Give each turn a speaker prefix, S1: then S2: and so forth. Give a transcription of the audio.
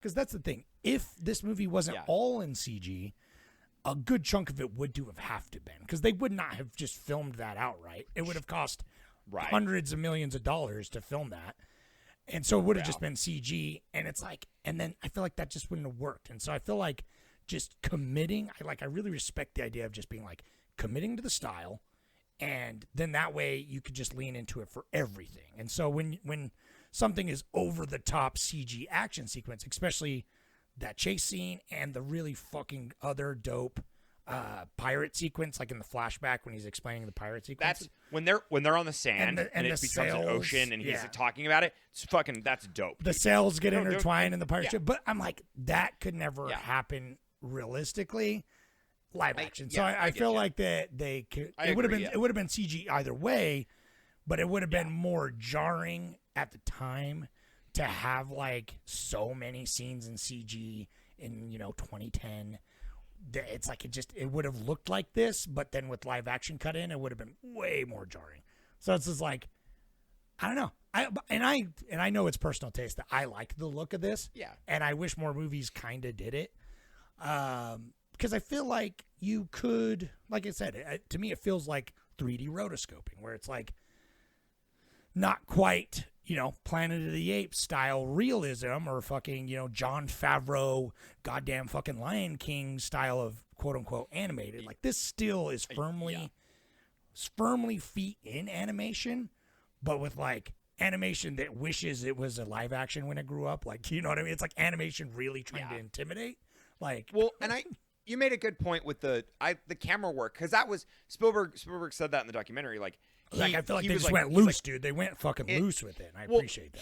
S1: Because that's the thing. If this movie wasn't all in CG, a good chunk of it would have to been. Because they would not have just filmed that outright. It would have cost hundreds of millions of dollars to film that. And so it would have just been CG. And it's like, and then I feel like that just wouldn't have worked. And so I feel like just committing, I really respect the idea of just being like committing to the style. And then that way you could just lean into it for everything. And so when something is over the top CG action sequence, especially that chase scene and the really fucking other dope pirate sequence, like in the flashback when he's explaining the pirate sequence.
S2: That's when they're on the sand and it becomes sails, an ocean and he's talking about it. It's fucking, that's dope.
S1: The sails get intertwined in the pirate ship, but I'm like, that could never happen realistically. Live action. So I feel like that it would have been CG either way, but it would have been more jarring at the time to have like so many scenes in CG in 2010. It's like it would have looked like this, but then with live action cut in, it would have been way more jarring. So it's just like, I don't know. I know it's personal taste that I like the look of this.
S2: Yeah.
S1: And I wish more movies kind of did it. Because I feel like you could, like I said, to me it feels like 3D rotoscoping, where it's like not quite, Planet of the Apes style realism or fucking, Jon Favreau goddamn fucking Lion King style of quote unquote animated. Like this still is firmly feet in animation, but with like animation that wishes it was a live action when it grew up. Like, you know what I mean? It's like animation really trying to intimidate. Like,
S2: well, and you made a good point with the camera work, because that was Spielberg said that in the documentary. Like I
S1: feel like they just went loose, dude. They went fucking loose with it, and I appreciate that.